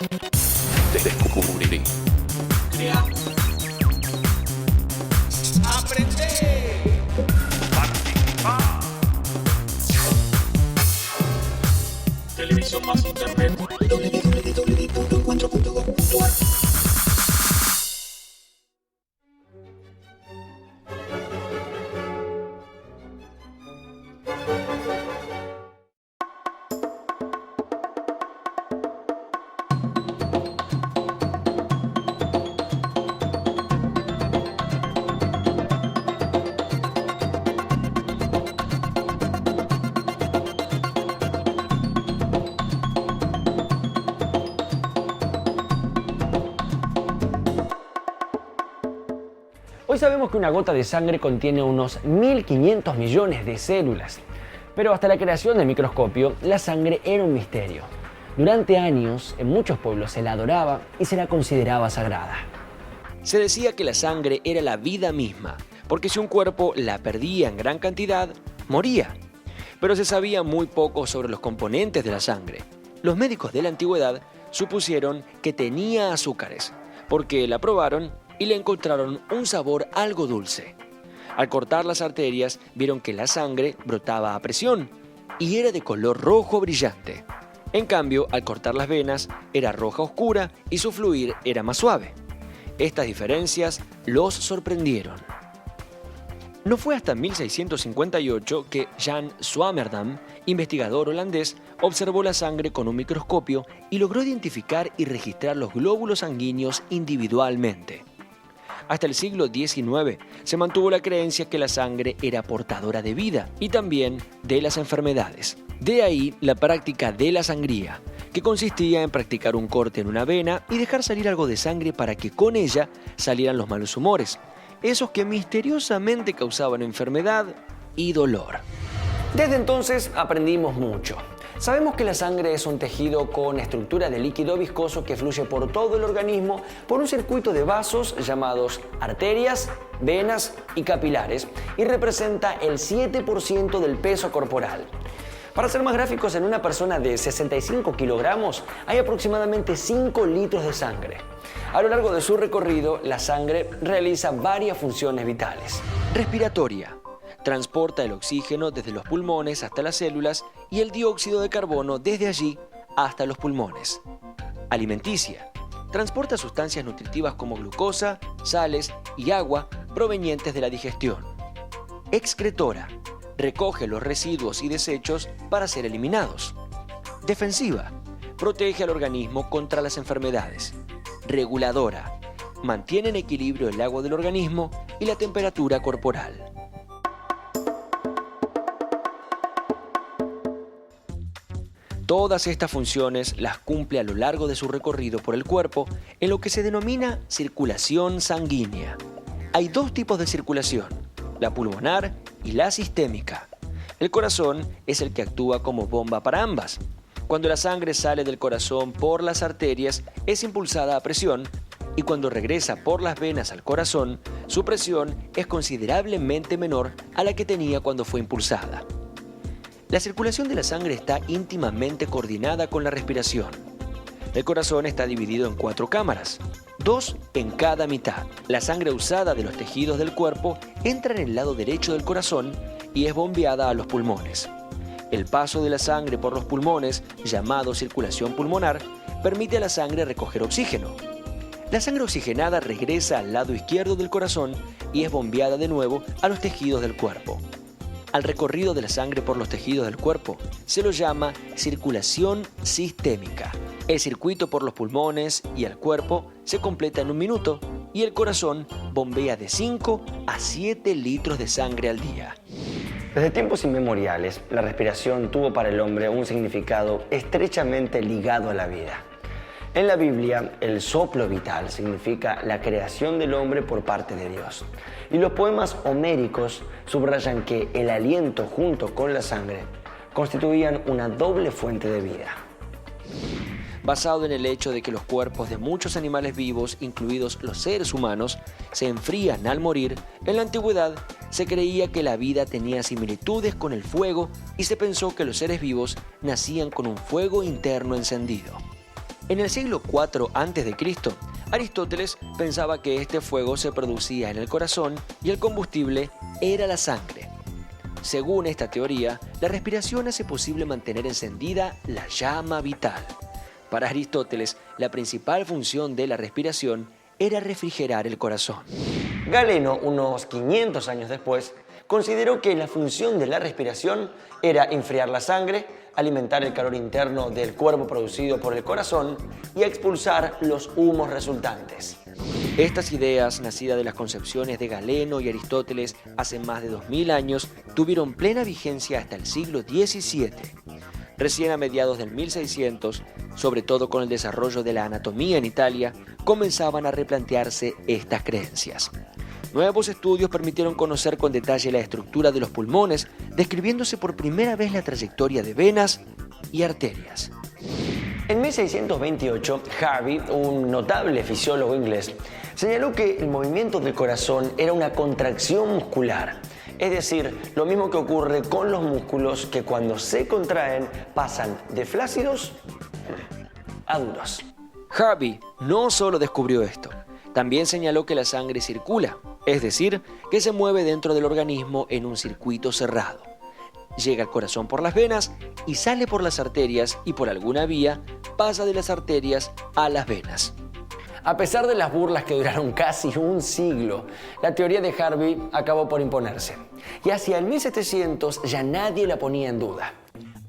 Descubrí. Crea. Aprende. Participa. Televisión más internet. www.encuentro.gov.ar. Hoy sabemos que una gota de sangre contiene unos 1.500 millones de células, pero hasta la creación del microscopio, la sangre era un misterio. Durante años, en muchos pueblos se la adoraba y se la consideraba sagrada. Se decía que la sangre era la vida misma, porque si un cuerpo la perdía en gran cantidad, moría. Pero se sabía muy poco sobre los componentes de la sangre. Los médicos de la antigüedad supusieron que tenía azúcares, porque la probaron y le encontraron un sabor algo dulce. Al cortar las arterias, vieron que la sangre brotaba a presión y era de color rojo brillante. En cambio, al cortar las venas, era roja oscura y su fluir era más suave. Estas diferencias los sorprendieron. No fue hasta 1658 que Jan Swammerdam, investigador holandés, observó la sangre con un microscopio y logró identificar y registrar los glóbulos sanguíneos individualmente. Hasta el siglo XIX se mantuvo la creencia que la sangre era portadora de vida y también de las enfermedades. De ahí la práctica de la sangría, que consistía en practicar un corte en una vena y dejar salir algo de sangre para que con ella salieran los malos humores, esos que misteriosamente causaban enfermedad y dolor. Desde entonces aprendimos mucho. Sabemos que la sangre es un tejido con estructura de líquido viscoso que fluye por todo el organismo por un circuito de vasos llamados arterias, venas y capilares y representa el 7% del peso corporal. Para ser más gráficos, en una persona de 65 kilogramos hay aproximadamente 5 litros de sangre. A lo largo de su recorrido, la sangre realiza varias funciones vitales. Respiratoria. Transporta el oxígeno desde los pulmones hasta las células y el dióxido de carbono desde allí hasta los pulmones. Alimenticia. Transporta sustancias nutritivas como glucosa, sales y agua provenientes de la digestión. Excretora. Recoge los residuos y desechos para ser eliminados. Defensiva. Protege al organismo contra las enfermedades. Reguladora. Mantiene en equilibrio el agua del organismo y la temperatura corporal. Todas estas funciones las cumple a lo largo de su recorrido por el cuerpo en lo que se denomina circulación sanguínea. Hay dos tipos de circulación, la pulmonar y la sistémica. El corazón es el que actúa como bomba para ambas. Cuando la sangre sale del corazón por las arterias, es impulsada a presión y cuando regresa por las venas al corazón, su presión es considerablemente menor a la que tenía cuando fue impulsada. La circulación de la sangre está íntimamente coordinada con la respiración. El corazón está dividido en 4 cámaras, 2 en cada mitad. La sangre usada de los tejidos del cuerpo entra en el lado derecho del corazón y es bombeada a los pulmones. El paso de la sangre por los pulmones, llamado circulación pulmonar, permite a la sangre recoger oxígeno. La sangre oxigenada regresa al lado izquierdo del corazón y es bombeada de nuevo a los tejidos del cuerpo. Al recorrido de la sangre por los tejidos del cuerpo se lo llama circulación sistémica. El circuito por los pulmones y el cuerpo se completa en 1 minuto y el corazón bombea de 5 a 7 litros de sangre al día. Desde tiempos inmemoriales, la respiración tuvo para el hombre un significado estrechamente ligado a la vida. En la Biblia, el soplo vital significa la creación del hombre por parte de Dios. Y los poemas homéricos subrayan que el aliento junto con la sangre constituían una doble fuente de vida. Basado en el hecho de que los cuerpos de muchos animales vivos, incluidos los seres humanos, se enfrían al morir, en la antigüedad se creía que la vida tenía similitudes con el fuego y se pensó que los seres vivos nacían con un fuego interno encendido. En el siglo IV a.C., Aristóteles pensaba que este fuego se producía en el corazón y el combustible era la sangre. Según esta teoría, la respiración hace posible mantener encendida la llama vital. Para Aristóteles, la principal función de la respiración era refrigerar el corazón. Galeno, unos 500 años después, consideró que la función de la respiración era enfriar la sangre, alimentar el calor interno del cuerpo producido por el corazón y expulsar los humos resultantes. Estas ideas, nacidas de las concepciones de Galeno y Aristóteles hace más de 2000 años, tuvieron plena vigencia hasta el siglo XVII. Recién a mediados del 1600, sobre todo con el desarrollo de la anatomía en Italia, comenzaban a replantearse estas creencias. Nuevos estudios permitieron conocer con detalle la estructura de los pulmones, describiéndose por primera vez la trayectoria de venas y arterias. En 1628, Harvey, un notable fisiólogo inglés, señaló que el movimiento del corazón era una contracción muscular. Es decir, lo mismo que ocurre con los músculos que cuando se contraen pasan de flácidos a duros. Harvey no solo descubrió esto, también señaló que la sangre circula, es decir, que se mueve dentro del organismo en un circuito cerrado. Llega al corazón por las venas y sale por las arterias y por alguna vía pasa de las arterias a las venas. A pesar de las burlas que duraron casi un siglo, la teoría de Harvey acabó por imponerse. Y hacia el 1700 ya nadie la ponía en duda.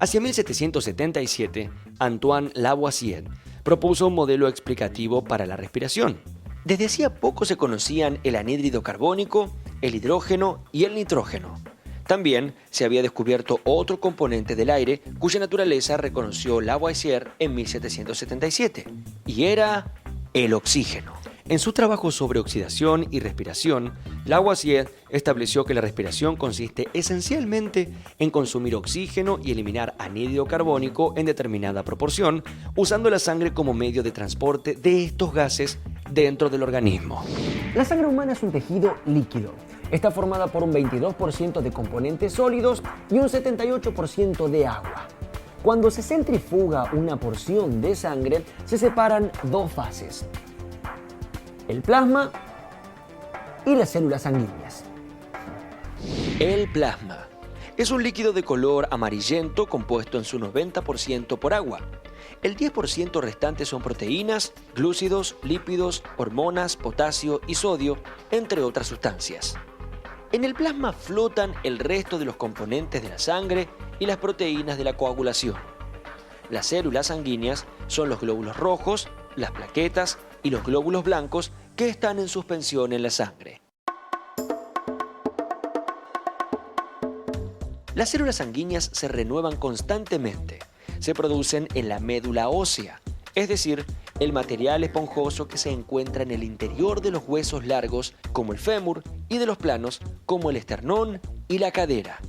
Hacia 1777, Antoine Lavoisier propuso un modelo explicativo para la respiración. Desde hacía poco se conocían el anhídrido carbónico, el hidrógeno y el nitrógeno. También se había descubierto otro componente del aire cuya naturaleza reconoció Lavoisier en 1777, y era el oxígeno. En su trabajo sobre oxidación y respiración, Lavoisier estableció que la respiración consiste esencialmente en consumir oxígeno y eliminar anhídrido carbónico en determinada proporción, usando la sangre como medio de transporte de estos gases dentro del organismo. La sangre humana es un tejido líquido. Está formada por un 22% de componentes sólidos y un 78% de agua. Cuando se centrifuga una porción de sangre, se separan dos fases: el plasma y las células sanguíneas. El plasma es un líquido de color amarillento compuesto en su 90% por agua. El 10% restante son proteínas, glúcidos, lípidos, hormonas, potasio y sodio, entre otras sustancias. En el plasma flotan el resto de los componentes de la sangre y las proteínas de la coagulación. Las células sanguíneas son los glóbulos rojos, las plaquetas y los glóbulos blancos que están en suspensión en la sangre. Las células sanguíneas se renuevan constantemente. Se producen en la médula ósea, es decir, el material esponjoso que se encuentra en el interior de los huesos largos, como el fémur, y de los planos, como el esternón y la cadera.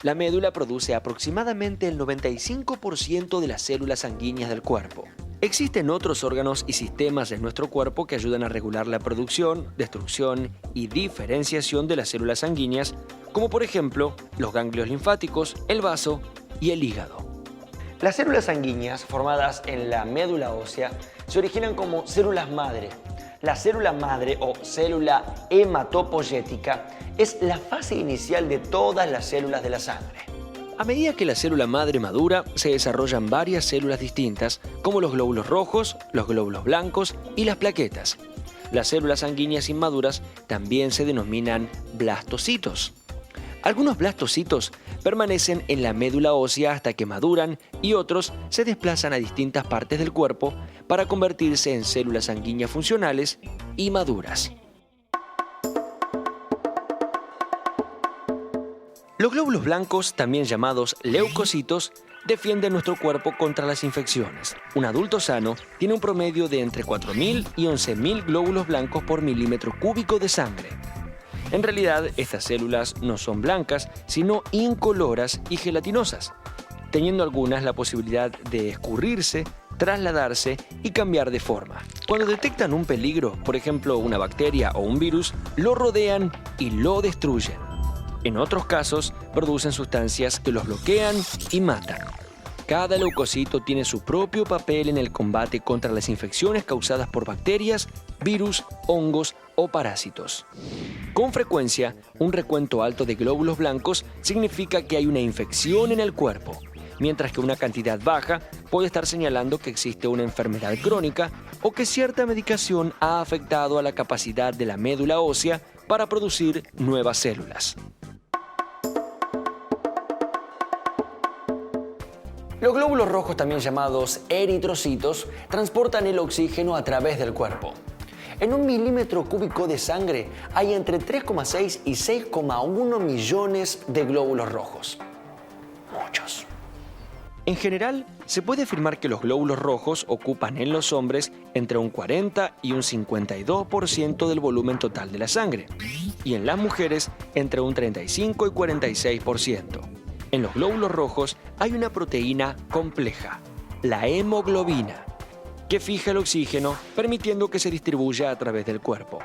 La médula produce aproximadamente el 95% de las células sanguíneas del cuerpo. Existen otros órganos y sistemas en nuestro cuerpo que ayudan a regular la producción, destrucción y diferenciación de las células sanguíneas, como por ejemplo los ganglios linfáticos, el vaso y el hígado. Las células sanguíneas formadas en la médula ósea se originan como células madre. La célula madre o célula hematopoyética es la fase inicial de todas las células de la sangre. A medida que la célula madre madura, se desarrollan varias células distintas, como los glóbulos rojos, los glóbulos blancos y las plaquetas. Las células sanguíneas inmaduras también se denominan blastocitos. Algunos blastocitos permanecen en la médula ósea hasta que maduran y otros se desplazan a distintas partes del cuerpo para convertirse en células sanguíneas funcionales y maduras. Los glóbulos blancos, también llamados leucocitos, defienden nuestro cuerpo contra las infecciones. Un adulto sano tiene un promedio de entre 4.000 y 11.000 glóbulos blancos por milímetro cúbico de sangre. En realidad, estas células no son blancas, sino incoloras y gelatinosas, teniendo algunas la posibilidad de escurrirse, trasladarse y cambiar de forma. Cuando detectan un peligro, por ejemplo una bacteria o un virus, lo rodean y lo destruyen. En otros casos, producen sustancias que los bloquean y matan. Cada leucocito tiene su propio papel en el combate contra las infecciones causadas por bacterias, virus, hongos o parásitos. Con frecuencia, un recuento alto de glóbulos blancos significa que hay una infección en el cuerpo, mientras que una cantidad baja puede estar señalando que existe una enfermedad crónica o que cierta medicación ha afectado a la capacidad de la médula ósea para producir nuevas células. Los glóbulos rojos, también llamados eritrocitos, transportan el oxígeno a través del cuerpo. En 1 milímetro cúbico de sangre hay entre 3,6 y 6,1 millones de glóbulos rojos. Muchos. En general, se puede afirmar que los glóbulos rojos ocupan en los hombres entre un 40 y un 52% del volumen total de la sangre, y en las mujeres entre un 35 y 46%. En los glóbulos rojos hay una proteína compleja, la hemoglobina, que fija el oxígeno permitiendo que se distribuya a través del cuerpo.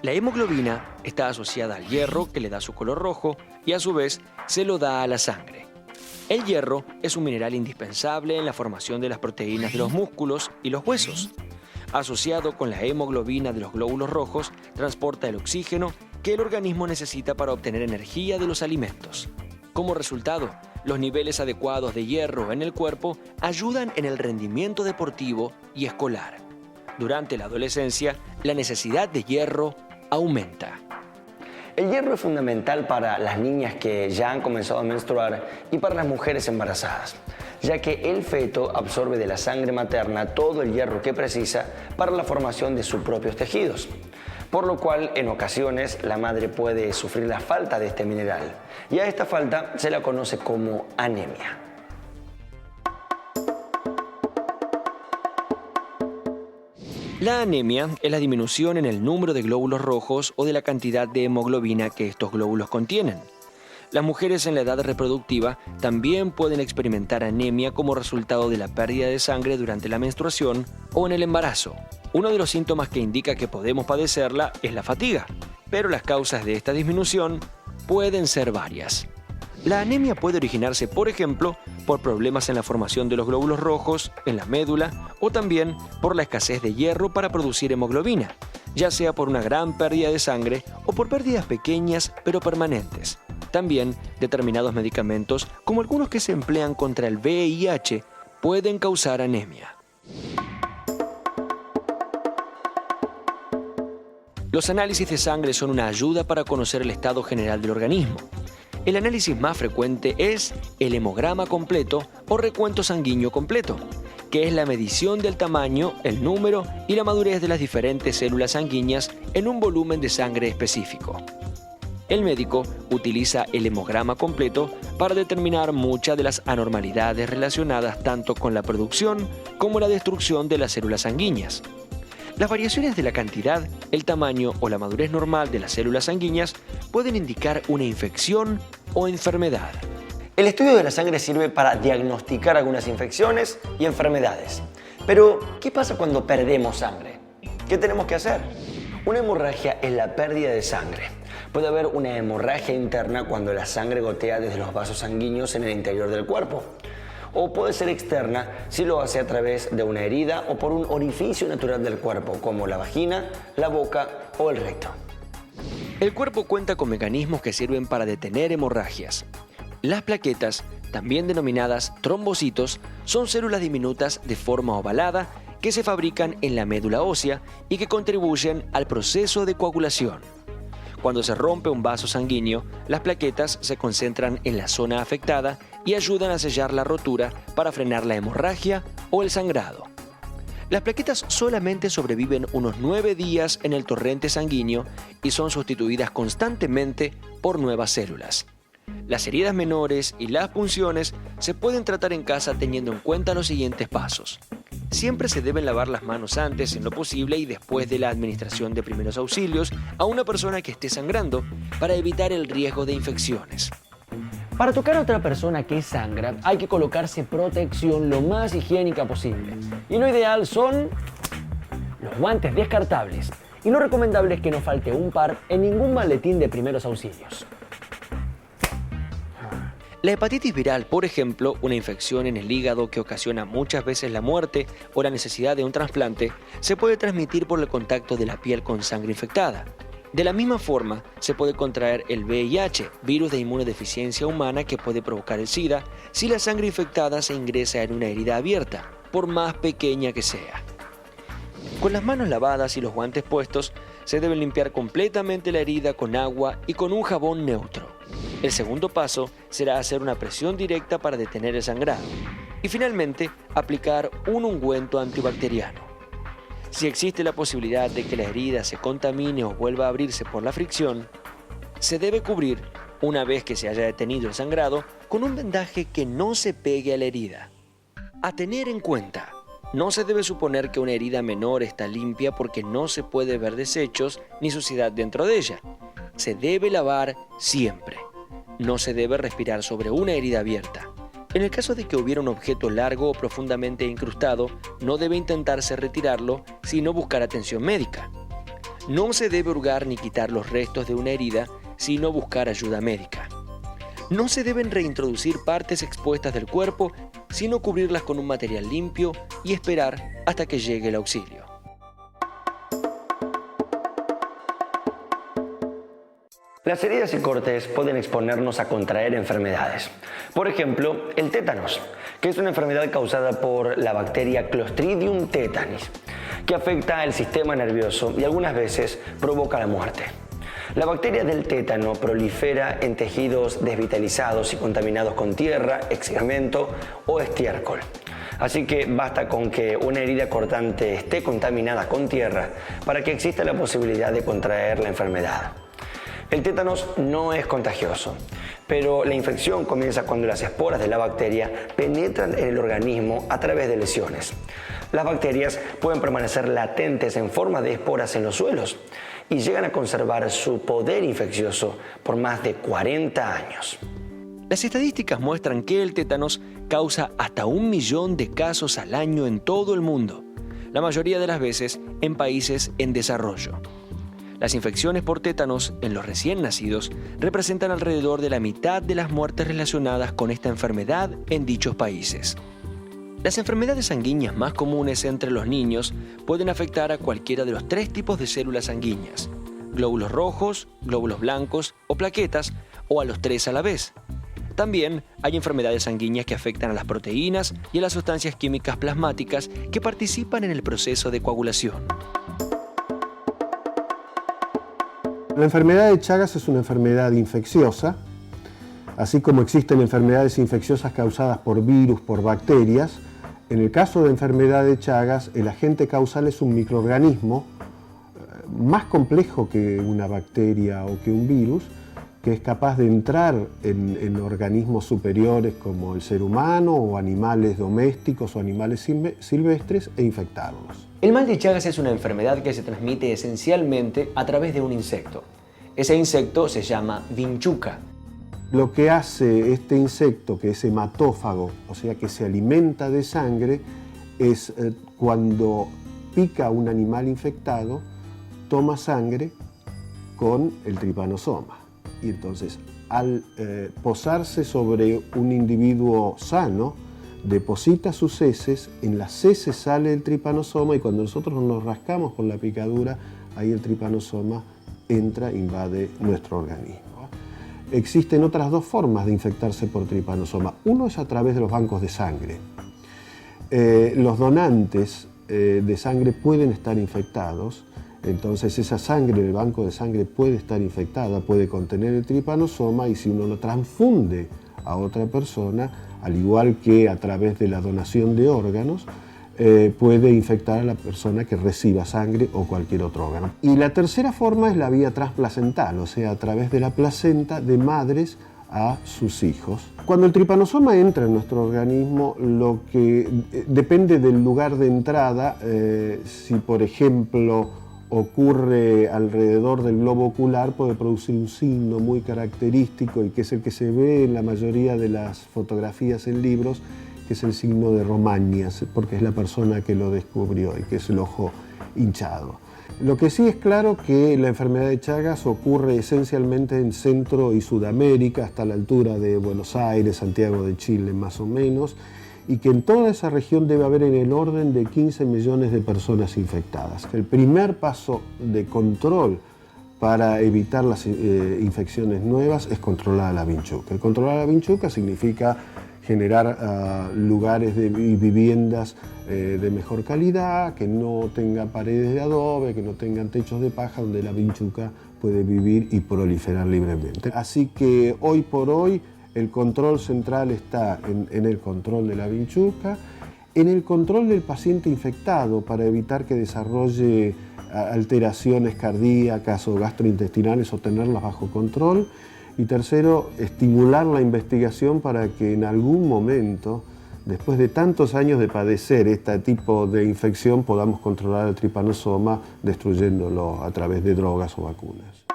La hemoglobina está asociada al hierro, que le da su color rojo, y a su vez se lo da a la sangre. El hierro es un mineral indispensable en la formación de las proteínas de los músculos y los huesos. Asociado con la hemoglobina de los glóbulos rojos, transporta el oxígeno que el organismo necesita para obtener energía de los alimentos. Como resultado, los niveles adecuados de hierro en el cuerpo ayudan en el rendimiento deportivo y escolar. Durante la adolescencia, la necesidad de hierro aumenta. El hierro es fundamental para las niñas que ya han comenzado a menstruar y para las mujeres embarazadas, ya que el feto absorbe de la sangre materna todo el hierro que precisa para la formación de sus propios tejidos, por lo cual en ocasiones la madre puede sufrir la falta de este mineral, y a esta falta se la conoce como anemia. La anemia es la disminución en el número de glóbulos rojos o de la cantidad de hemoglobina que estos glóbulos contienen. Las mujeres en la edad reproductiva también pueden experimentar anemia como resultado de la pérdida de sangre durante la menstruación o en el embarazo. Uno de los síntomas que indica que podemos padecerla es la fatiga, pero las causas de esta disminución pueden ser varias. La anemia puede originarse, por ejemplo, por problemas en la formación de los glóbulos rojos, en la médula, o también por la escasez de hierro para producir hemoglobina, ya sea por una gran pérdida de sangre o por pérdidas pequeñas pero permanentes. También determinados medicamentos, como algunos que se emplean contra el VIH, pueden causar anemia. Los análisis de sangre son una ayuda para conocer el estado general del organismo. El análisis más frecuente es el hemograma completo o recuento sanguíneo completo, que es la medición del tamaño, el número y la madurez de las diferentes células sanguíneas en un volumen de sangre específico. El médico utiliza el hemograma completo para determinar muchas de las anormalidades relacionadas tanto con la producción como la destrucción de las células sanguíneas. Las variaciones de la cantidad, el tamaño o la madurez normal de las células sanguíneas pueden indicar una infección o enfermedad. El estudio de la sangre sirve para diagnosticar algunas infecciones y enfermedades. Pero, ¿qué pasa cuando perdemos sangre? ¿Qué tenemos que hacer? Una hemorragia es la pérdida de sangre. Puede haber una hemorragia interna cuando la sangre gotea desde los vasos sanguíneos en el interior del cuerpo. O puede ser externa si lo hace a través de una herida o por un orificio natural del cuerpo, como la vagina, la boca o el recto. El cuerpo cuenta con mecanismos que sirven para detener hemorragias. Las plaquetas, también denominadas trombocitos, son células diminutas de forma ovalada que se fabrican en la médula ósea y que contribuyen al proceso de coagulación. Cuando se rompe un vaso sanguíneo, las plaquetas se concentran en la zona afectada y ayudan a sellar la rotura para frenar la hemorragia o el sangrado. Las plaquetas solamente sobreviven unos 9 días en el torrente sanguíneo y son sustituidas constantemente por nuevas células. Las heridas menores y las punciones se pueden tratar en casa teniendo en cuenta los siguientes pasos. Siempre se deben lavar las manos antes, en lo posible, y después de la administración de primeros auxilios a una persona que esté sangrando para evitar el riesgo de infecciones. Para tocar a otra persona que sangra, hay que colocarse protección lo más higiénica posible. Y lo ideal son los guantes descartables. Y lo recomendable es que no falte un par en ningún maletín de primeros auxilios. La hepatitis viral, por ejemplo, una infección en el hígado que ocasiona muchas veces la muerte o la necesidad de un trasplante, se puede transmitir por el contacto de la piel con sangre infectada. De la misma forma, se puede contraer el VIH, virus de inmunodeficiencia humana que puede provocar el SIDA, si la sangre infectada se ingresa en una herida abierta, por más pequeña que sea. Con las manos lavadas y los guantes puestos, se debe limpiar completamente la herida con agua y con un jabón neutro. El segundo paso será hacer una presión directa para detener el sangrado. Y finalmente, aplicar un ungüento antibacteriano. Si existe la posibilidad de que la herida se contamine o vuelva a abrirse por la fricción, se debe cubrir, una vez que se haya detenido el sangrado, con un vendaje que no se pegue a la herida. A tener en cuenta, no se debe suponer que una herida menor está limpia porque no se puede ver desechos ni suciedad dentro de ella. Se debe lavar siempre. No se debe respirar sobre una herida abierta. En el caso de que hubiera un objeto largo o profundamente incrustado, no debe intentarse retirarlo, sino buscar atención médica. No se debe hurgar ni quitar los restos de una herida, sino buscar ayuda médica. No se deben reintroducir partes expuestas del cuerpo, sino cubrirlas con un material limpio y esperar hasta que llegue el auxilio. Las heridas y cortes pueden exponernos a contraer enfermedades. Por ejemplo, el tétanos, que es una enfermedad causada por la bacteria Clostridium tetanus, que afecta el sistema nervioso y algunas veces provoca la muerte. La bacteria del tétano prolifera en tejidos desvitalizados y contaminados con tierra, excremento o estiércol. Así que basta con que una herida cortante esté contaminada con tierra para que exista la posibilidad de contraer la enfermedad. El tétanos no es contagioso, pero la infección comienza cuando las esporas de la bacteria penetran en el organismo a través de lesiones. Las bacterias pueden permanecer latentes en forma de esporas en los suelos y llegan a conservar su poder infeccioso por más de 40 años. Las estadísticas muestran que el tétanos causa hasta 1 millón de casos al año en todo el mundo, la mayoría de las veces en países en desarrollo. Las infecciones por tétanos en los recién nacidos representan alrededor de la mitad de las muertes relacionadas con esta enfermedad en dichos países. Las enfermedades sanguíneas más comunes entre los niños pueden afectar a cualquiera de los 3 tipos de células sanguíneas: glóbulos rojos, glóbulos blancos o plaquetas, o a los 3 a la vez. También hay enfermedades sanguíneas que afectan a las proteínas y a las sustancias químicas plasmáticas que participan en el proceso de coagulación. La enfermedad de Chagas es una enfermedad infecciosa, así como existen enfermedades infecciosas causadas por virus, por bacterias. En el caso de enfermedad de Chagas, el agente causal es un microorganismo más complejo que una bacteria o que un virus, que es capaz de entrar en organismos superiores como el ser humano o animales domésticos o animales silvestres e infectarlos. El mal de Chagas es una enfermedad que se transmite esencialmente a través de un insecto. Ese insecto se llama vinchuca. Lo que hace este insecto, que es hematófago, o sea que se alimenta de sangre, es cuando pica a un animal infectado, toma sangre con el tripanosoma. Y entonces, al posarse sobre un individuo sano, deposita sus heces, en las heces sale el tripanosoma y cuando nosotros nos rascamos con la picadura, ahí el tripanosoma entra, invade nuestro organismo. Existen otras 2 formas de infectarse por tripanosoma. Uno es a través de los bancos de sangre. Los donantes de sangre pueden estar infectados, entonces esa sangre del banco de sangre puede estar infectada, puede contener el tripanosoma y si uno lo transfunde a otra persona, al igual que a través de la donación de órganos, puede infectar a la persona que reciba sangre o cualquier otro órgano. Y la tercera forma es la vía transplacental, o sea, a través de la placenta de madres a sus hijos. Cuando el tripanosoma entra en nuestro organismo, lo que depende del lugar de entrada, si por ejemplo ocurre alrededor del globo ocular, puede producir un signo muy característico y que es el que se ve en la mayoría de las fotografías en libros, que es el signo de Romaña, porque es la persona que lo descubrió y que es el ojo hinchado. Lo que sí es claro que la enfermedad de Chagas ocurre esencialmente en Centro y Sudamérica, hasta la altura de Buenos Aires, Santiago de Chile más o menos, y que en toda esa región debe haber en el orden de 15 millones de personas infectadas. El primer paso de control para evitar las infecciones nuevas es controlar a la vinchuca. El controlar a la vinchuca significa generar lugares y viviendas de mejor calidad, que no tengan paredes de adobe, que no tengan techos de paja, donde la vinchuca puede vivir y proliferar libremente. Así que hoy por hoy el control central está en el control de la vinchuca, en el control del paciente infectado para evitar que desarrolle alteraciones cardíacas o gastrointestinales o tenerlas bajo control. Y tercero, estimular la investigación para que en algún momento, después de tantos años de padecer este tipo de infección, podamos controlar el tripanosoma destruyéndolo a través de drogas o vacunas.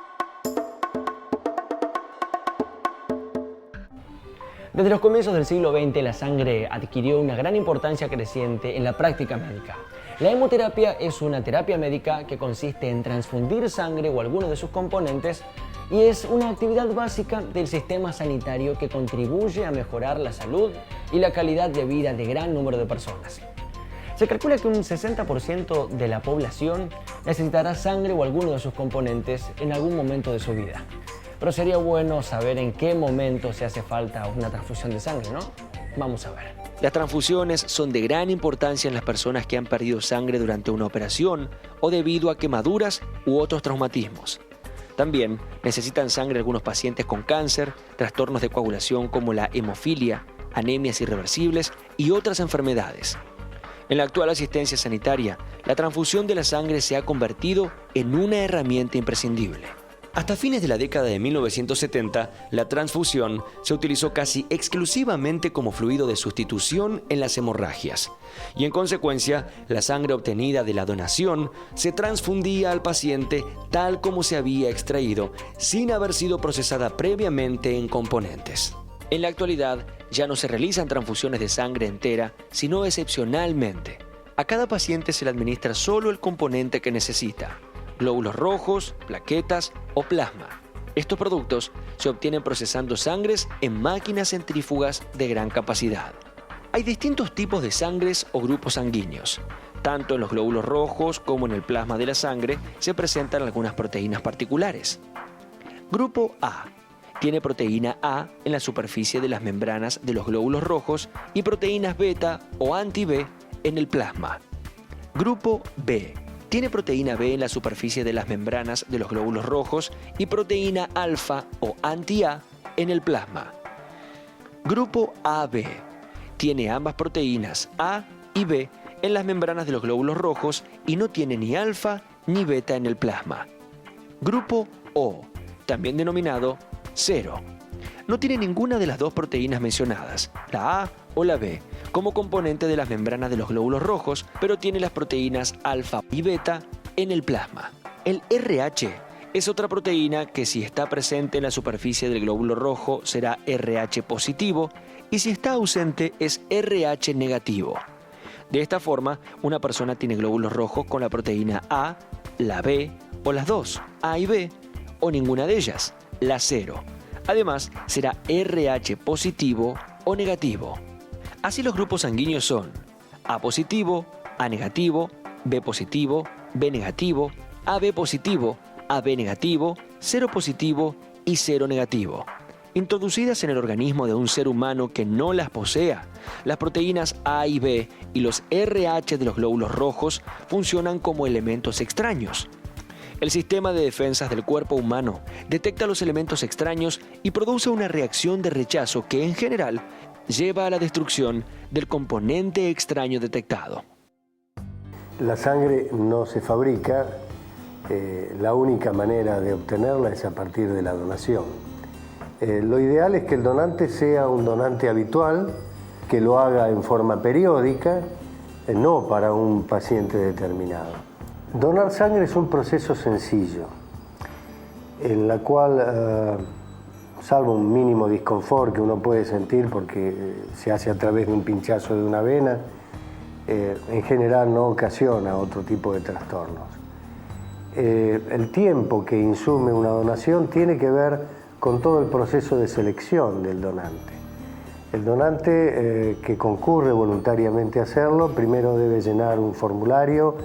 Desde los comienzos del siglo XX, la sangre adquirió una gran importancia creciente en la práctica médica. La hemoterapia es una terapia médica que consiste en transfundir sangre o alguno de sus componentes y es una actividad básica del sistema sanitario que contribuye a mejorar la salud y la calidad de vida de gran número de personas. Se calcula que un 60% de la población necesitará sangre o alguno de sus componentes en algún momento de su vida. Pero sería bueno saber en qué momento se hace falta una transfusión de sangre, ¿no? Vamos a ver. Las transfusiones son de gran importancia en las personas que han perdido sangre durante una operación o debido a quemaduras u otros traumatismos. También necesitan sangre algunos pacientes con cáncer, trastornos de coagulación como la hemofilia, anemias irreversibles y otras enfermedades. En la actual asistencia sanitaria, la transfusión de la sangre se ha convertido en una herramienta imprescindible. Hasta fines de la década de 1970, la transfusión se utilizó casi exclusivamente como fluido de sustitución en las hemorragias. Y en consecuencia, la sangre obtenida de la donación se transfundía al paciente tal como se había extraído, sin haber sido procesada previamente en componentes. En la actualidad, ya no se realizan transfusiones de sangre entera, sino excepcionalmente. A cada paciente se le administra solo el componente que necesita: glóbulos rojos, plaquetas o plasma. Estos productos se obtienen procesando sangres en máquinas centrífugas de gran capacidad. Hay distintos tipos de sangres o grupos sanguíneos. Tanto en los glóbulos rojos como en el plasma de la sangre se presentan algunas proteínas particulares. Grupo A tiene proteína A en la superficie de las membranas de los glóbulos rojos y proteínas beta o anti-B en el plasma. Grupo B tiene proteína B en la superficie de las membranas de los glóbulos rojos y proteína alfa o anti-A en el plasma. Grupo AB tiene ambas proteínas A y B en las membranas de los glóbulos rojos y no tiene ni alfa ni beta en el plasma. Grupo O, también denominado 0, no tiene ninguna de las dos proteínas mencionadas, la A o la B, como componente de las membranas de los glóbulos rojos, pero tiene las proteínas alfa y beta en el plasma. El RH es otra proteína que, si está presente en la superficie del glóbulo rojo, será RH positivo, y si está ausente es RH negativo. De esta forma, una persona tiene glóbulos rojos con la proteína A, la B o las dos, A y B, o ninguna de ellas, la 0. Además, será RH positivo o negativo. Así los grupos sanguíneos son A positivo, A negativo, B positivo, B negativo, AB positivo, AB negativo, 0 positivo y 0 negativo. Introducidas en el organismo de un ser humano que no las posea, las proteínas A y B y los RH de los glóbulos rojos funcionan como elementos extraños. El sistema de defensas del cuerpo humano detecta los elementos extraños y produce una reacción de rechazo que, en general, lleva a la destrucción del componente extraño detectado. La sangre no se fabrica, la única manera de obtenerla es a partir de la donación. Lo ideal es que el donante sea un donante habitual, que lo haga en forma periódica, no para un paciente determinado. Donar sangre es un proceso sencillo, en la cual, salvo un mínimo disconfort que uno puede sentir porque se hace a través de un pinchazo de una vena, en general no ocasiona otro tipo de trastornos. el tiempo que insume una donación tiene que ver con todo el proceso de selección del donante. El donante que concurre voluntariamente a hacerlo, primero debe llenar un formulario,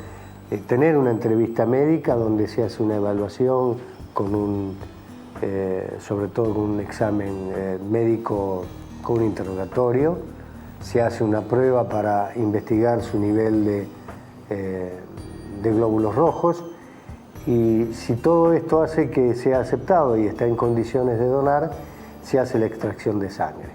tener una entrevista médica donde se hace una evaluación con sobre todo con un examen médico con un interrogatorio, se hace una prueba para investigar su nivel de glóbulos rojos, y si todo esto hace que sea aceptado y está en condiciones de donar, se hace la extracción de sangre.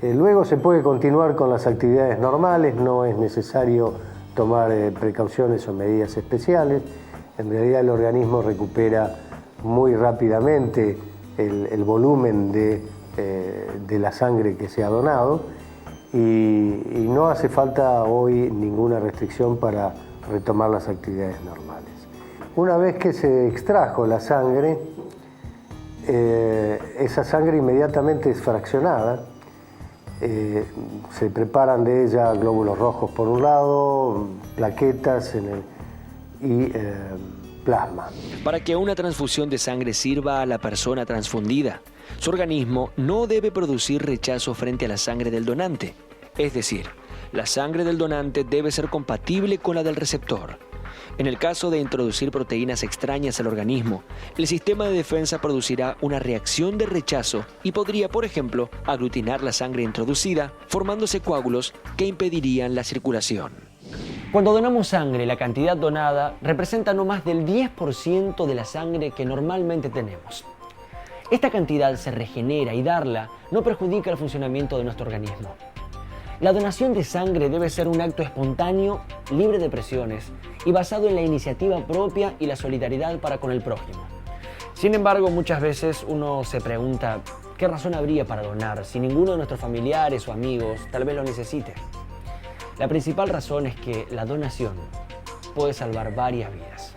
Luego se puede continuar con las actividades normales, no es necesario tomar precauciones o medidas especiales. En realidad el organismo recupera muy rápidamente el volumen de la sangre que se ha donado, y no hace falta hoy ninguna restricción para retomar las actividades normales. Una vez que se extrajo la sangre, esa sangre inmediatamente es fraccionada. Se preparan de ella glóbulos rojos por un lado, plaquetas y plasma. Para que una transfusión de sangre sirva a la persona transfundida, su organismo no debe producir rechazo frente a la sangre del donante. Es decir, la sangre del donante debe ser compatible con la del receptor. En el caso de introducir proteínas extrañas al organismo, el sistema de defensa producirá una reacción de rechazo y podría, por ejemplo, aglutinar la sangre introducida, formándose coágulos que impedirían la circulación. Cuando donamos sangre, la cantidad donada representa no más del 10% de la sangre que normalmente tenemos. Esta cantidad se regenera y darla no perjudica el funcionamiento de nuestro organismo. La donación de sangre debe ser un acto espontáneo, libre de presiones y basado en la iniciativa propia y la solidaridad para con el prójimo. Sin embargo, muchas veces uno se pregunta qué razón habría para donar si ninguno de nuestros familiares o amigos tal vez lo necesite. La principal razón es que la donación puede salvar varias vidas.